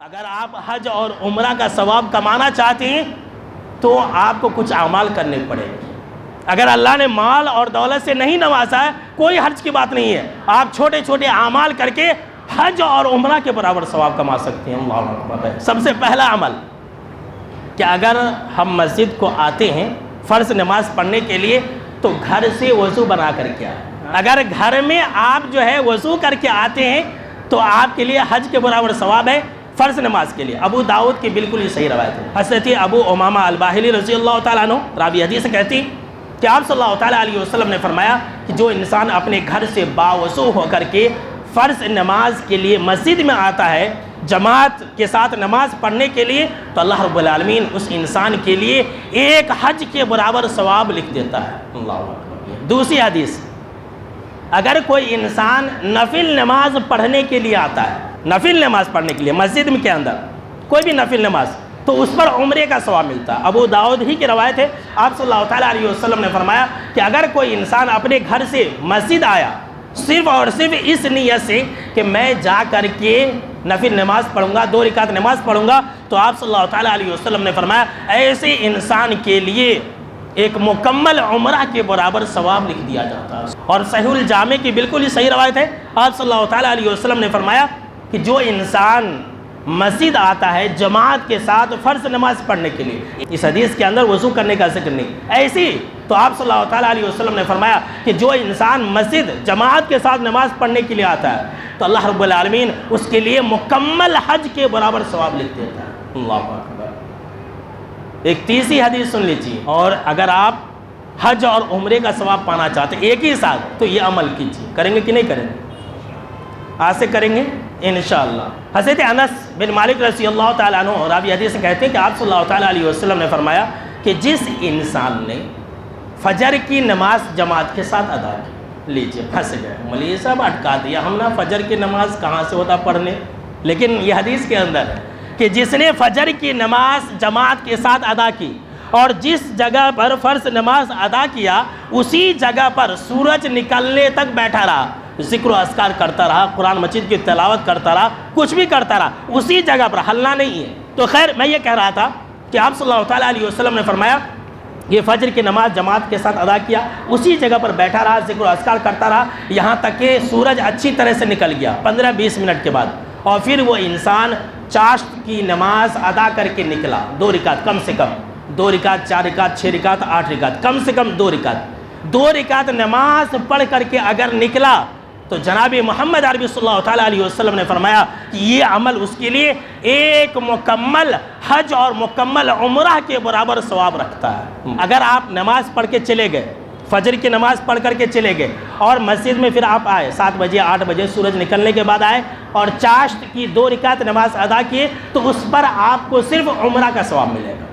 اگر آپ حج اور عمرہ کا ثواب کمانا چاہتے ہیں تو آپ کو کچھ اعمال کرنے پڑیں گے۔ اگر اللہ نے مال اور دولت سے نہیں نوازا ہے، کوئی حرج کی بات نہیں ہے، آپ چھوٹے چھوٹے اعمال کر کے حج اور عمرہ کے برابر ثواب کما سکتے ہیں۔ اللہ اکبر۔ سب سے پہلا عمل کہ اگر ہم مسجد کو آتے ہیں فرض نماز پڑھنے کے لیے تو گھر سے وضو بنا کر کے آئیں۔ اگر گھر میں آپ وضو کر کے آتے ہیں تو آپ کے لیے حج کے برابر ثواب ہے فرض نماز کے لیے۔ ابو داؤد کی بالکل ہی صحیح روایت ہے۔ حضرت ابو امامہ الباہلی رضی اللہ تعالیٰ عنہ راوی حدیث کہتی کہ آپ صلی اللہ تعالیٰ علیہ وسلم نے فرمایا کہ جو انسان اپنے گھر سے باوضو ہو کر کے فرض نماز کے لیے مسجد میں آتا ہے جماعت کے ساتھ نماز پڑھنے کے لیے تو اللہ رب العالمین اس انسان کے لیے ایک حج کے برابر ثواب لکھ دیتا ہے۔ اللہ اکبر۔ دوسری حدیث، اگر کوئی انسان نفل نماز پڑھنے کے لیے آتا ہے، نفل نماز پڑھنے کے لیے مسجد کے اندر کوئی بھی نفل نماز، تو اس پر عمرے کا ثواب ملتا ہے۔ ابو داؤد ہی کی روایت ہے، آپ صلی اللہ تعالیٰ علیہ وسلم نے فرمایا کہ اگر کوئی انسان اپنے گھر سے مسجد آیا صرف اور صرف اس نیت سے کہ میں جا کر کے نفل نماز پڑھوں گا، 2 رکعت نماز پڑھوں گا، تو آپ صلی اللہ تعالیٰ علیہ وسلم نے فرمایا ایسے انسان کے لیے ایک مکمل عمرہ کے برابر ثواب لکھ دیا جاتا ہے۔ اور صحیح الجامع کی بالکل ہی صحیح روایت ہے، آپ صلی اللہ تعالیٰ علیہ وسلم نے فرمایا کہ جو انسان مسجد آتا ہے جماعت کے ساتھ فرض نماز پڑھنے کے لیے، اس حدیث کے اندر وضو کرنے کا ذکر نہیں، ایسی تو آپ صلی اللہ تعالیٰ علیہ وسلم نے فرمایا کہ جو انسان مسجد جماعت کے ساتھ نماز پڑھنے کے لیے آتا ہے تو اللہ رب العالمین اس کے لیے مکمل حج کے برابر ثواب لکھ دیتا ہے۔ اللہ اکبر۔ ایک تیسری حدیث سن لیجیے، اور اگر آپ حج اور عمرے کا ثواب پانا چاہتے ہیں ایک ہی ساتھ تو یہ عمل کیجیے۔ کریں گے کہ نہیں کریں گے؟ آج سے کریں گے انشاءاللہ۔ حضرت انس بن مالک رضی اللہ تعالیٰ عنہ راوی حدیث سے کہتے ہیں کہ آپ صلی اللہ تعالیٰ علیہ وسلم نے فرمایا کہ جس انسان نے فجر کی نماز جماعت کے ساتھ ادا کی، لیجیے پھنس گئے، مولوی صاحب اٹکا دیا ہم نا، فجر کی نماز کہاں سے ہوتا پڑھنے، لیکن یہ حدیث کے اندر ہے کہ جس نے فجر کی نماز جماعت کے ساتھ ادا کی اور جس جگہ پر فرض نماز ادا کیا اسی جگہ پر سورج نکلنے تک بیٹھا رہا، ذکر و اذکار کرتا رہا، قرآن مجید کی تلاوت کرتا رہا، کچھ بھی کرتا رہا، اسی جگہ پر ہلنا نہیں ہے۔ تو خیر میں یہ کہہ رہا تھا کہ آپ صلی اللہ تعالیٰ علیہ وسلم نے فرمایا یہ فجر کی نماز جماعت کے ساتھ ادا کیا، اسی جگہ پر بیٹھا رہا، ذکر و اذکار کرتا رہا یہاں تک کہ سورج اچھی طرح سے نکل گیا 15-20 منٹ کے بعد، اور پھر وہ انسان چاشت کی نماز ادا کر کے نکلا، 2 رکعت کم سے کم، 2 رکعت 4 رکعت 6 رکعت 8 رکعت کم سے کم 2 رکعت، 2 رکعت نماز پڑھ کر کے اگر نکلا تو جناب محمد عربی صلی اللہ تعالیٰ علیہ وسلم نے فرمایا کہ یہ عمل اس کے لیے ایک مکمل حج اور مکمل عمرہ کے برابر ثواب رکھتا ہے۔ اگر آپ نماز پڑھ کے چلے گئے، فجر کی نماز پڑھ کر کے چلے گئے اور مسجد میں پھر آپ آئے 7 بجے 8 بجے سورج نکلنے کے بعد آئے اور چاشت کی 2 رکعت نماز ادا کیے تو اس پر آپ کو صرف عمرہ کا ثواب ملے گا۔